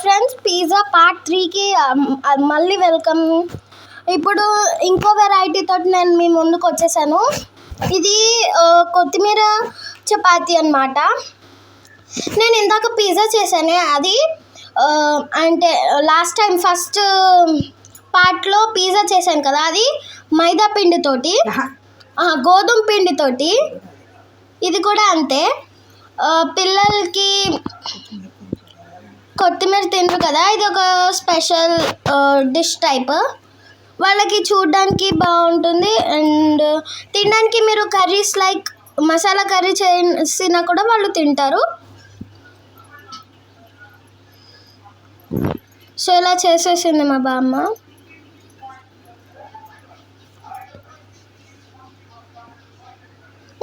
Friends, pizza part 3కి మళ్ళీ welcome. ఇప్పుడు ఇంకో వెరైటీ తోటి నేను మీ ముందుకు వచ్చేసాను. ఇది కొత్తిమీర చపాతీ అన్నమాట. నేను ఇందాక పిజ్జా చేశాను. అది అంటే లాస్ట్ టైం ఫస్ట్ పార్ట్లో పిజ్జా చేశాను కదా, అది మైదా పిండితోటి, గోధుమ పిండితోటి. ఇది కూడా అంతే. పిల్లలకి కొత్తిమీర తినరు కదా, ఇది ఒక స్పెషల్ డిష్ టైప్. వాళ్ళకి చూడడానికి బాగుంటుంది అండ్ తినడానికి మీరు కర్రీస్ లైక్ మసాలా కర్రీ చేసినా కూడా వాళ్ళు తింటారు. సో ఇలా చేసేసింది మా బామ్మ.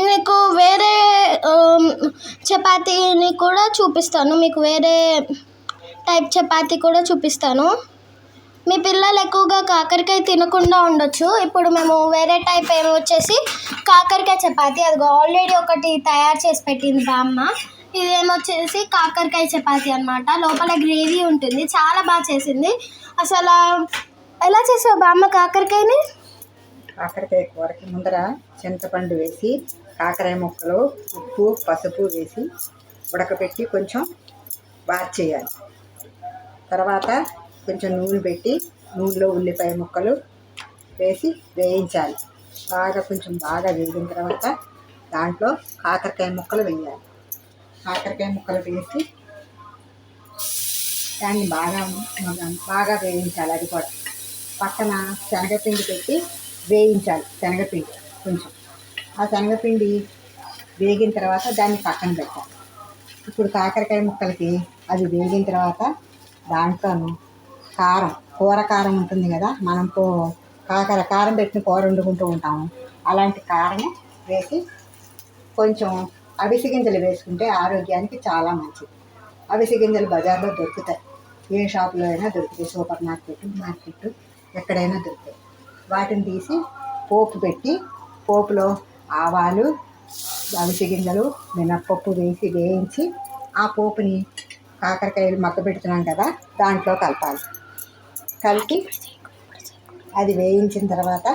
మీకు వేరే చపాతీని కూడా చూపిస్తాను, మీకు వేరే టైప్ చపాతీ కూడా చూపిస్తాను. మీ పిల్లలు ఎక్కువగా కాకరకాయ తినకుండా ఉండొచ్చు. ఇప్పుడు మేము వేరే టైప్ వచ్చేసి కాకరకాయ చపాతీ, అది ఆల్రెడీ ఒకటి తయారు చేసి పెట్టింది బామ్మ. ఇదేమొచ్చేసి కాకరకాయ చపాతీ అన్నమాట. లోపల గ్రేవీ ఉంటుంది, చాలా బాగా చేసింది. అసలు ఎలా చేసావు బామ్మ కాకరకాయని? కాకరకాయ కూరకి ముందర చింతపండు వేసి కాకరాయ ముక్కలు, ఉప్పు, పసుపు వేసి ఉడకబెట్టి కొంచెం బాగా చేయాలి. తర్వాత కొంచెం నూనె పెట్టి నూనెలో ఉల్లిపాయ ముక్కలు వేసి వేయించాలి. కొంచెం బాగా వేగిన తర్వాత దాంట్లో కాకరకాయ ముక్కలు వేయాలి. కాకరకాయ ముక్కలు వేసి దాన్ని బాగా వేయించాలి. అది కూడా పక్కన శనగపిండి పెట్టి వేయించాలి. శనగపిండి కొంచెం, ఆ శనగపిండి వేగిన తర్వాత దాన్ని పక్కన పెట్టాలి. ఇప్పుడు కాకరకాయ ముక్కలకి అది వేగిన తర్వాత దాంట్లోనూ కారం, కూర కారం ఉంటుంది కదా, మనం కారం పెట్టిన కూర వండుకుంటూ ఉంటాము, అలాంటి కారం వేసి కొంచెం అవిసె గింజలు వేసుకుంటే ఆరోగ్యానికి చాలా మంచిది. అవిసె గింజలు బజార్లో దొరుకుతాయి, ఏ షాపులో అయినా దొరుకుతాయి, సూపర్ మార్కెట్ ఎక్కడైనా దొరుకుతాయి. వాటిని తీసి పోపు పెట్టి పోపులో ఆవాలు, అవిసె గింజలు, మినప్పప్పు వేసి వేయించి ఆ పోపుని కాకరకాయలు మగ్గ పెడుతున్నాం కదా దాంట్లో కలపాలి. కలిపి అది వేయించిన తర్వాత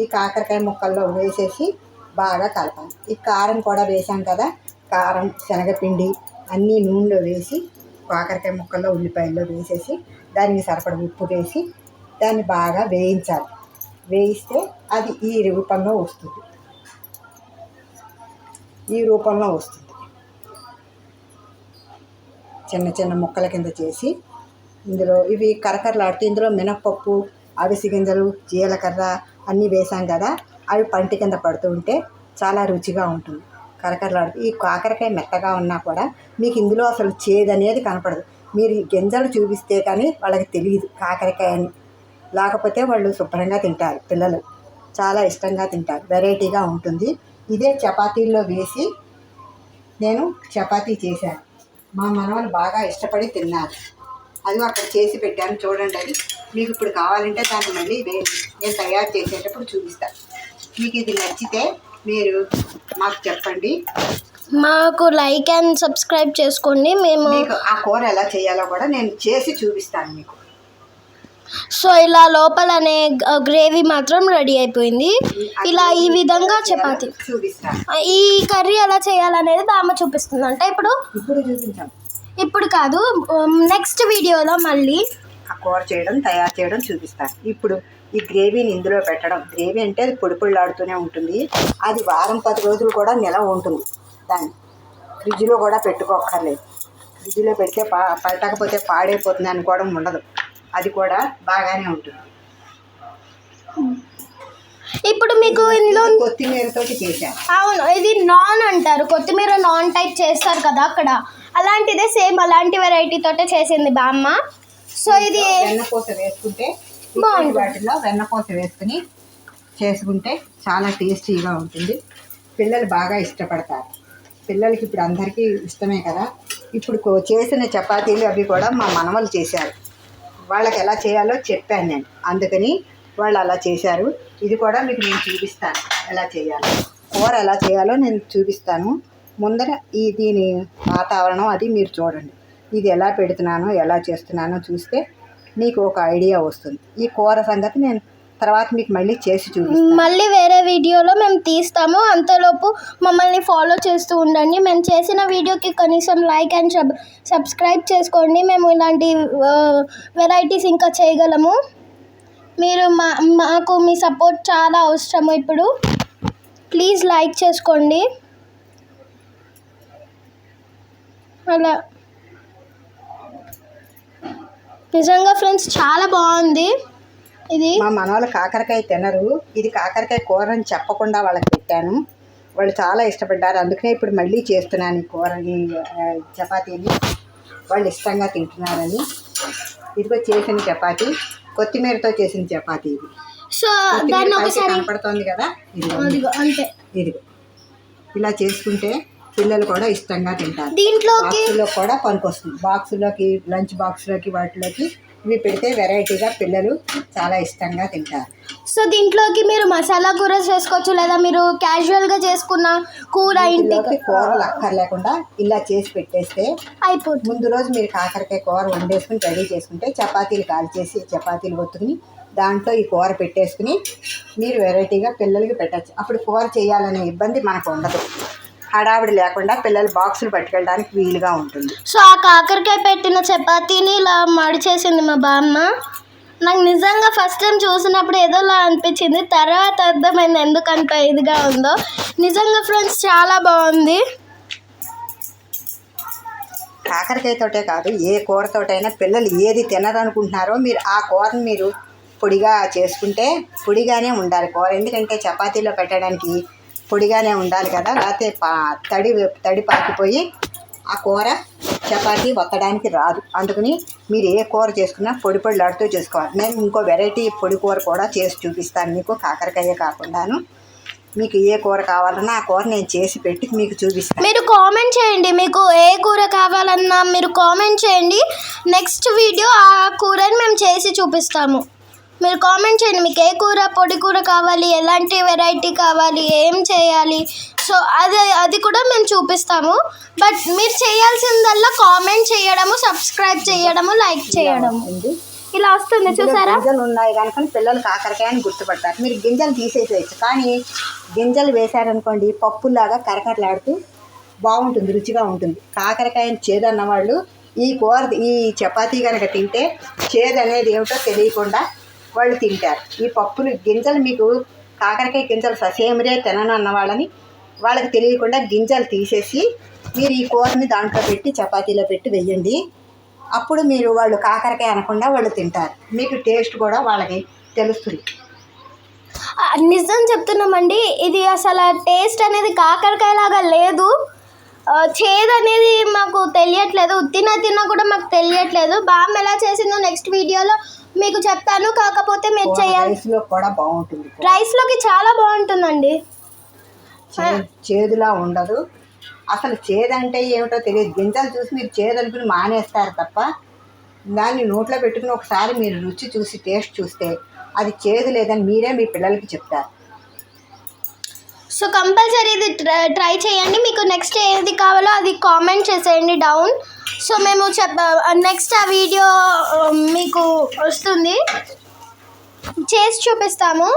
ఈ కాకరకాయ ముక్కల్లో వేసేసి బాగా కలపాలి. ఈ కారం కూడా వేసాం కదా, కారం, శనగపిండి అన్నీ నూనెలో వేసి కాకరకాయ ముక్కల్లో ఉల్లిపాయల్లో వేసేసి దానికి సరిపడ ఉప్పు వేసి దాన్ని బాగా వేయించాలి. వేయిస్తే అది ఈ రూపంలో వస్తుంది. చిన్న చిన్న ముక్కల కింద చేసి ఇందులో ఇవి కరకరలాడితే ఇందులో మినప్పప్పు, అవిసె గింజలు, జీలకర్ర అన్నీ వేసాం కదా, అవి పంటి కింద పడుతూ ఉంటే చాలా రుచిగా ఉంటుంది. కరకరలాడుతూ ఈ కాకరకాయ మెత్తగా ఉన్నా కూడా మీకు ఇందులో అసలు చేదు అనేది కనపడదు. మీరు గింజలు చూపిస్తే కానీ వాళ్ళకి తెలియదు కాకరకాయ అని. లేకపోతే వాళ్ళు శుభ్రంగా తింటారు, పిల్లలు చాలా ఇష్టంగా తింటారు, వెరైటీగా ఉంటుంది. ఇదే చపాతీల్లో వేసి నేను చపాతీ చేశాను. మా మనవలు బాగా ఇష్టపడి తిన్నారు. అది అక్కడ చేసి పెట్టాను, చూడండి. అది మీకు ఇప్పుడు కావాలంటే దాన్ని మళ్ళీ నేను తయారు చేసేటప్పుడు చూపిస్తాను. మీకు ఇది నచ్చితే మీరు మాకు చెప్పండి, మాకు లైక్ అండ్ సబ్స్క్రైబ్ చేసుకోండి. మేము ఆ కూర ఎలా చేయాలో కూడా నేను చేసి చూపిస్తాను మీకు. సో ఇలా లోపలనే గ్రేవీ మాత్రం రెడీ అయిపోయింది. ఇలా ఈ విధంగా చపాతీ చూపిస్తాను. ఈ కర్రీ ఎలా చేయాలనేది బామ్మ చూపిస్తుందంట. చూపించాం. ఇప్పుడు కాదు, నెక్స్ట్ వీడియోలో మళ్ళీ ఆ కూర తయారు చేయడం చూపిస్తాను. ఇప్పుడు ఈ గ్రేవీని ఇందులో పెట్టడం. గ్రేవీ అంటే అది పొడి పొడిలాడుతూనే ఉంటుంది. అది వారం 10 రోజులు కూడా నిలవ ఉంటుంది. దాన్ని ఫ్రిడ్జ్లో కూడా పెట్టుకోక్కర్లేదు. ఫ్రిడ్జ్లో పెడితే పట్టకపోతే పాడైపోతుంది అనుకోవడం ఉండదు. అది కూడా బాగానే ఉంటుంది. ఇప్పుడు మీకు ఇందులో కొత్తిమీరతో చేశాను. అవును, ఇది నాన్ అంటారు, కొత్తిమీర నాన్ టైప్ చేస్తారు కదా అక్కడ, అలాంటిదే సేమ్ అలాంటి వెరైటీ తోటే చేసింది బామ్మ. సో ఇది వెన్నపూస వేసుకుంటే బాగుంటుంది. వాటిలో వెన్నపూస వేసుకుని చేసుకుంటే చాలా టేస్టీగా ఉంటుంది. పిల్లలు బాగా ఇష్టపడతారు. పిల్లలకి ఇప్పుడు అందరికీ ఇష్టమే కదా. ఇప్పుడు చేసిన చపాతీలు అవి కూడా మా మనవలు చేశారు. వాళ్ళకి ఎలా చేయాలో చెప్పాను నేను, అందుకని వాళ్ళు అలా చేశారు. ఇది కూడా మీకు నేను చూపిస్తాను ఎలా చేయాలో. కూర ఎలా చేయాలో నేను చూపిస్తాను. ముందర దీని వాతావరణం అది మీరు చూడండి. ఇది ఎలా పెడుతున్నానో ఎలా చేస్తున్నానో చూస్తే మీకు ఒక ఐడియా వస్తుంది. ఈ కూర సంగతి నేను తర్వాత మీకు మళ్ళీ చేసి చూపిస్తాను. మళ్ళీ వేరే వీడియోలో మేము తీస్తాము. అంతలోపు మమ్మల్ని ఫాలో చేస్తూ ఉండండి. మేము చేసిన వీడియోకి కనీసం లైక్ అండ్ సబ్స్క్రైబ్ చేసుకోండి. మేము ఇలాంటి వెరైటీస్ ఇంకా చేయగలము. మీరు మాకు మీ సపోర్ట్ చాలా అవసరము. ఇప్పుడు ప్లీజ్ లైక్ చేసుకోండి. అలా నిజంగా ఫ్రెండ్స్ చాలా బాగుంది. ఇది మా మనవాళ్ళు కాకరకాయ తినరు. ఇది కాకరకాయ కూర అని చెప్పకుండా వాళ్ళకి పెట్టాను. వాళ్ళు చాలా ఇష్టపడ్డారు. అందుకనే ఇప్పుడు మళ్ళీ చేస్తున్నాను ఈ కూర, ఈ చపాతీని. వాళ్ళు ఇష్టంగా తింటున్నారని. ఇదిగో చేసిన చపాతీ, కొత్తిమీరతో చేసిన చపాతీ ఇది. సో దాన్ని ఒకసారి కనపడుతోంది కదా, ఇదిగో అంతే. ఇదిగో ఇలా చేసుకుంటే పిల్లలు కూడా ఇష్టంగా తింటారు. దీంట్లోకి కూడా పనికొస్తుంది. బాక్సులోకి, లంచ్ బాక్స్లోకి, వాటిలోకి ఇవి పెడితే వెరైటీగా పిల్లలు చాలా ఇష్టంగా తింటారు. సో దీంట్లోకి మీరు మసాలా కూర చేసుకోవచ్చు, లేదా మీరు క్యాజువల్గా చేసుకున్న కూర ఇంటికి కూరలు అక్కర్లేకుండా ఇలా చేసి పెట్టేస్తే అయిపోతుంది. ముందు రోజు మీరు కాకరకాయ కూర వండేసుకుని రెడీ చేసుకుంటే చపాతీలు కాల్చేసి చపాతీలు ఒత్తుకుని దాంట్లో ఈ కూర పెట్టేసుకుని మీరు వెరైటీగా పిల్లలకి పెట్టచ్చు. అప్పుడు కూర చేయాలనే ఇబ్బంది మనకు ఉండదు. హడావిడి లేకుండా పిల్లలు బాక్సులు పట్టుకెళ్ళడానికి వీలుగా ఉంటుంది. సో ఆ కాకరకాయ పెట్టిన చపాతీని ఇలా మడిచేసింది మా బామ్మ. నాకు నిజంగా ఫస్ట్ టైం చూసినప్పుడు ఏదోలా అనిపించింది. తర్వాత అర్థమైంది ఎందుకంత ఇదిగా ఉందో. నిజంగా ఫ్రెండ్స్ చాలా బాగుంది. కాకరకాయతోటే కాదు, ఏ కూరతోటైనా పిల్లలు ఏది తినరనుకుంటున్నారో మీరు ఆ కూరని మీరు పొడిగా చేసుకుంటే, పొడిగానే ఉండాలి కూర. ఎందుకంటే చపాతీలో పెట్టడానికి పొడిగానే ఉండాలి కదా, లేకపోతే తడి పాకిపోయి ఆ కూర చపాతీ వత్తడానికి రాదు. అందుకని మీరు ఏ కూర చేసుకున్నా పొడి పొడిలాడుతూ చేసుకోవాలి. నేను ఇంకో వెరైటీ పొడి కూర కూడా చేసి చూపిస్తాను మీకు, కాకరకాయ కాకుండాను. మీకు ఏ కూర కావాలన్నా ఆ కూర నేను చేసి పెట్టి మీకు చూపిస్తాను. మీరు కామెంట్ చేయండి, మీకు ఏ కూర కావాలన్నా మీరు కామెంట్ చేయండి. నెక్స్ట్ వీడియో ఆ కూరని మేము చేసి చూపిస్తాము. మీరు కామెంట్ చేయండి, మీకు ఏ కూర, పొడి కూర కావాలి, ఎలాంటి వెరైటీ కావాలి, ఏం చేయాలి. సో అది కూడా మేము చూపిస్తాము. బట్ మీరు చేయాల్సిందల్లా కామెంట్ చేయడము, సబ్స్క్రైబ్ చేయడము, లైక్ చేయడము. ఇలా వస్తుంది చూసారా. గింజలు ఉన్నాయి కనుక పిల్లలు కాకరకాయని గుర్తుపడతారు. మీరు గింజలు తీసేసేయచ్చు, కానీ గింజలు వేశారనుకోండి పప్పులాగా కరకరలాడుతూ బాగుంటుంది, రుచిగా ఉంటుంది. కాకరకాయని చేదన్న వాళ్ళు ఈ కూర, ఈ చపాతీ కనుక తింటే చేదు అనేది ఏమిటో తెలియకుండా వాళ్ళు తింటారు. ఈ పప్పులు గింజలు, మీకు కాకరకాయ గింజలు ససేమిరే తినను అన్న వాళ్ళకి తెలియకుండా గింజలు తీసేసి మీరు ఈ కూరని దాంట్లో పెట్టి చపాతీలో పెట్టి వెయ్యండి. అప్పుడు మీరు వాళ్ళు కాకరకాయ అనకుండా వాళ్ళు తింటారు. మీకు టేస్ట్ కూడా వాళ్ళకి తెలుస్తుంది. నిజం చెప్తున్నామండి, ఇది అసలు టేస్ట్ అనేది కాకరకాయ లాగా లేదు. చేదు అనేది మాకు తెలియట్లేదు, తిన్నా కూడా మాకు తెలియట్లేదు. బామ్మ ఎలా చేసిందో నెక్స్ట్ వీడియోలో మీకు చెప్తాను. కాకపోతే మీరు చేయాలి, రైస్లో కూడా బాగుంటుంది. రైస్లోకి చాలా బాగుంటుందండి. చేదులా ఉండదు. అసలు చేదంటే ఏమిటో తెలియదు. గింజలు చూసి మీరు చేదు అనుకుని మానేస్తారు తప్ప, దాన్ని నోట్లో పెట్టుకుని ఒకసారి మీరు రుచి చూసి టేస్ట్ చూస్తే అది చేదు లేదని మీరే మీ పిల్లలకి చెప్తారు. సో కంపల్సరీ ఇది ట్రై చేయండి. మీకు నెక్స్ట్ ఏది కావాలో అది కామెంట్ చేసేయండి డౌన్. సో మేము నెక్స్ట్ ఆ వీడియో మీకు వస్తుంది, చేసి చూపిస్తాము.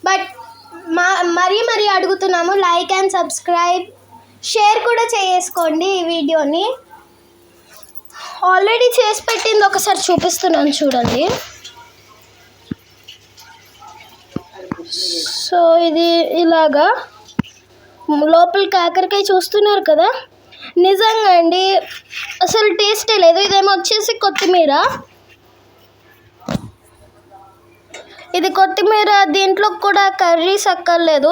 బట్ మరీ అడుగుతున్నాము, లైక్ అండ్ సబ్స్క్రైబ్, షేర్ కూడా చేసుకోండి ఈ వీడియోని. ఆల్రెడీ చేసి పెట్టింది ఒకసారి చూపిస్తున్నాను చూడండి. సో ఇది ఇలాగా లోపల కాకరకాయ చూస్తున్నారు కదా. నిజంగా అండి అసలు టేస్టే లేదు. ఇదేమో వచ్చేసి కొత్తిమీర, ఇది కొత్తిమీర. దీంట్లో కూడా కర్రీస్ అక్కర్లేదు.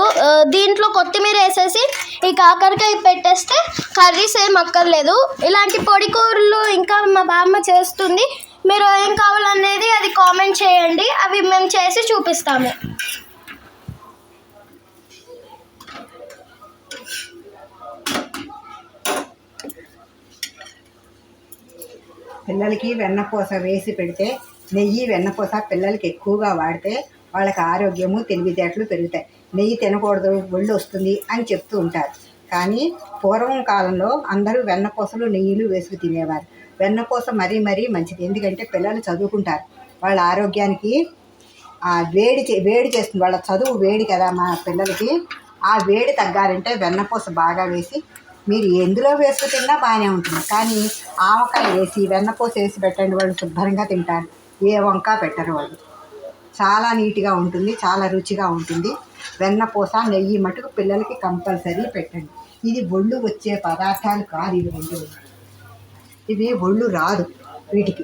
దీంట్లో కొత్తిమీర వేసేసి ఈ కాకరకాయ పెట్టేస్తే కర్రీస్ ఏం అక్కర్లేదు. ఇలాంటి పొడి కూరలు ఇంకా మా బామ్మ చేస్తుంది. మీరు ఏం కావాలనేది అది కామెంట్ చేయండి, అవి మేము చేసి చూపిస్తాము. పిల్లలకి వెన్నపూస వేసి పెడితే, నెయ్యి వెన్నపూస పిల్లలకి ఎక్కువగా వాడితే వాళ్ళకి ఆరోగ్యము తెలివితేటలు పెరుగుతాయి. నెయ్యి తినకూడదు, ఒళ్ళు వస్తుంది అని చెప్తూ ఉంటారు. కానీ పూర్వం కాలంలో అందరూ వెన్నపూసలు నెయ్యిలు వేసుకు తినేవారు. వెన్నపూస మరీ మరీ మంచిది, ఎందుకంటే పిల్లలు చదువుకుంటారు, వాళ్ళ ఆరోగ్యానికి వేడి చేస్తుంది, వాళ్ళ చదువు వేడి కదా మా పిల్లలకి. ఆ వేడి తగ్గాలంటే వెన్నపూస బాగా వేసి మీరు ఎందులో వేసుకు తిన్నా బాగానే ఉంటుంది. కానీ ఆవకాయ వేసి వెన్నపూస వేసి పెట్టండి, వాళ్ళు శుభ్రంగా తింటారు, ఏ వంక పెట్టరు వాళ్ళు. చాలా నీట్గా ఉంటుంది, చాలా రుచిగా ఉంటుంది. వెన్నపూస నెయ్యి మటుకు పిల్లలకి కంపల్సరీ పెట్టండి. ఇది ఒళ్ళు వచ్చే పదార్థాలు కాదు, ఇవి రెండు. ఇవి ఒళ్ళు రాదు, వీటికి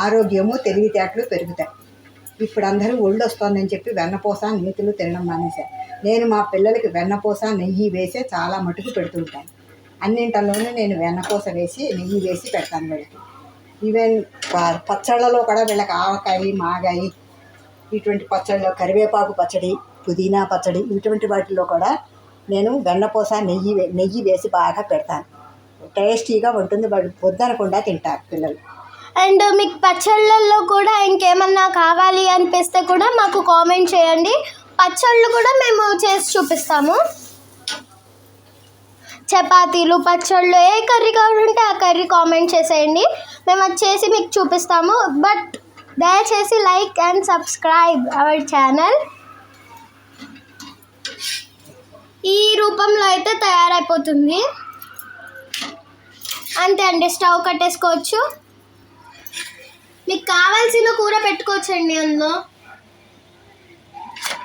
ఆరోగ్యము తెలివితేటలు పెరుగుతాయి. ఇప్పుడు అందరూ ఒళ్ళు వస్తుందని చెప్పి వెన్నపూస నేతులు తినడం మానేశారు. నేను మా పిల్లలకి వెన్నపూస నెయ్యి వేసే చాలా మటుకు పెడుతుంటాను. అన్నింటిలోనూ నేను వెన్నపూస వేసి నెయ్యి వేసి పెడతాను వీళ్ళకి. ఈవెన్ పచ్చళ్ళలో కూడా వీళ్ళకి ఆవకాయ మాగాయ ఇటువంటి పచ్చళ్ళలో కరివేపాకు పచ్చడి, పుదీనా పచ్చడి, ఇటువంటి వాటిల్లో కూడా నేను వెన్నపూస నెయ్యి వేసి బాగా పెడతాను. టేస్టీగా ఉంటుంది, వాళ్ళు వద్దనకుండా తింటారు పిల్లలు. అండ్ మీకు పచ్చళ్ళల్లో కూడా ఇంకేమన్నా కావాలి అనిపిస్తే కూడా మాకు కామెంట్ చేయండి, పచ్చళ్ళు కూడా మేము చేసి చూపిస్తాము. చపాతీలు, పచ్చళ్ళు, ఏ కర్రీ కావాలంటే ఆ కర్రీ కామెంట్ చేసేయండి, మేము అది చేసి మీకు చూపిస్తాము. బట్ దయచేసి like and subscribe our channel. ఈ రూపంలో అయితే తయారైపోతుంది. అంతే అండి, స్టవ్ కట్టేసుకోవచ్చు. మీకు కావాల్సిన కూర పెట్టుకోవచ్చండి అందులో.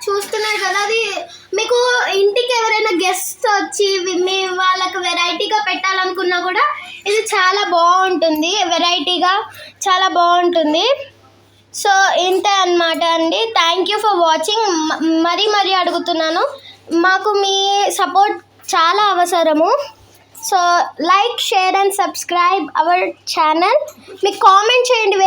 చూస్తున్నారు కదా, అది మీకు ఇంటికి ఎవరైనా గెస్ట్ వచ్చి మీ వాళ్ళకి వెరైటీగా పెట్టాలనుకున్నా కూడా ఇది చాలా బాగుంటుంది, వెరైటీగా చాలా బాగుంటుంది. సో ఇంతే అన్నమాట అండి. Thank you for watching. మరీ అడుగుతున్నాను, మాకు మీ సపోర్ట్ చాలా అవసరము. So like, share and subscribe our channel. మీకు కామెంట్ చేయండి,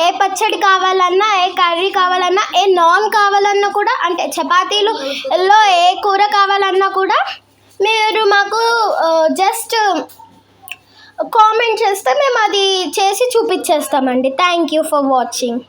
ఏ పచ్చడి కావాలన్నా, ఏ కర్రీ కావాలన్నా, ఏ నాన్ కావాలన్నా కూడా, అంటే చపాతీలలో ఏ కూర కావాలన్నా కూడా మీరు మాకు జస్ట్ కామెంట్ చేస్తే మేము అది చేసి చూపించేస్తామండి. Thank you for watching.